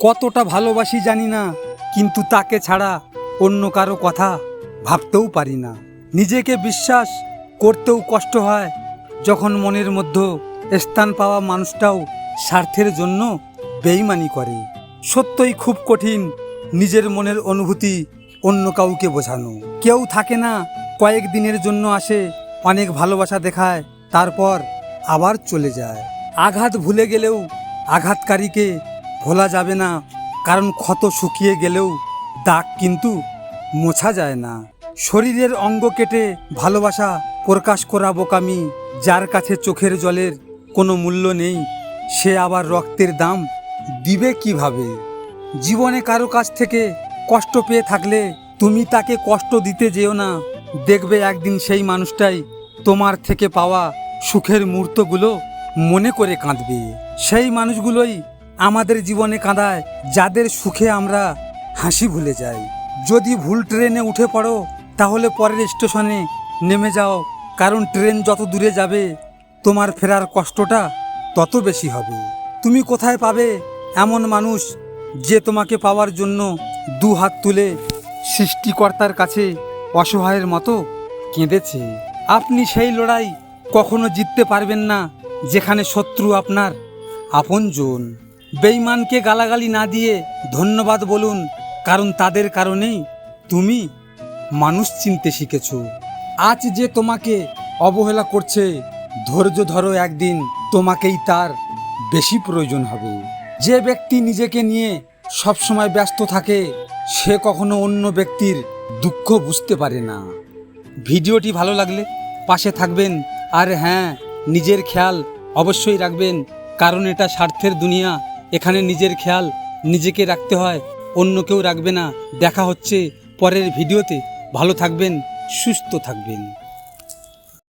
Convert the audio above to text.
কতটা ভালোবাসি জানি না, কিন্তু তাকে ছাড়া অন্য কারো কথা ভাবতেও পারি না। নিজেকে বিশ্বাস করতেও কষ্ট হয় যখন মনের মধ্যে স্থান পাওয়া মানুষটাও স্বার্থের জন্য বেইমানি করে। সত্যই খুব কঠিন নিজের মনের অনুভূতি অন্য কাউকে বোঝানো। কেউ থাকে না, কয়েক দিনের জন্য আসে, অনেক ভালোবাসা দেখায়, তারপর আবার চলে যায়। আঘাত ভুলে গেলেও আঘাতকারীকে ভোলা যাবে না, কারণ ক্ষত শুকিয়ে গেলেও দাগ কিন্তু মোছা যায় না। শরীরের অঙ্গ কেটে ভালোবাসা প্রকাশ করা বোকামি। যার কাছে চোখের জলের কোনো মূল্য নেই, সে আবার রক্তের দাম দিবে কিভাবে? জীবনে কারো কাছ থেকে কষ্ট পেয়ে থাকলে তুমি তাকে কষ্ট দিতে যেও না। দেখবে একদিন সেই মানুষটাই তোমার থেকে পাওয়া সুখের মুহূর্তগুলো মনে করে কাঁদবে। সেই মানুষগুলোই আমাদের জীবনে কাঁদায়, যাদের সুখে আমরা হাসি ভুলে যাই। যদি ভুল ট্রেনে উঠে পড়ো, তাহলে পরের স্টেশনে নেমে যাও, কারণ ট্রেন যত দূরে যাবে তোমার ফেরার কষ্টটা তত বেশি হবে। তুমি কোথায় পাবে এমন মানুষ যে তোমাকে পাওয়ার জন্য দু হাত তুলে সৃষ্টিকর্তার কাছে অসহায়ের মতো কেঁদেছে? আপনি সেই লড়াই কখনো জিততে পারবেন না যেখানে শত্রু আপনার আপনজন। বেঈমানকে গালাগালি না দিয়ে ধন্যবাদ বলুন, কারণ তাদের কারণেই তুমি মানুষ চিনতে শিখেছ। আজ যে তোমাকে অবহেলা করছে, ধৈর্য ধরো, একদিন তোমাকেই তার বেশি প্রয়োজন হবে। যে ব্যক্তি নিজেকে নিয়ে সবসময় ব্যস্ত থাকে, সে কখনো অন্য ব্যক্তির দুঃখ বুঝতে পারে না। ভিডিওটি ভালো লাগলে পাশে থাকবেন, আর হ্যাঁ, নিজের খেয়াল অবশ্যই রাখবেন, কারণ এটা স্বার্থের দুনিয়া। এখানে নিজের খেয়াল নিজেকে রাখতে হয়, অন্য কেউ রাখবে না। দেখা হচ্ছে পরের ভিডিওতে। ভালো থাকবেন, সুস্থ থাকবেন।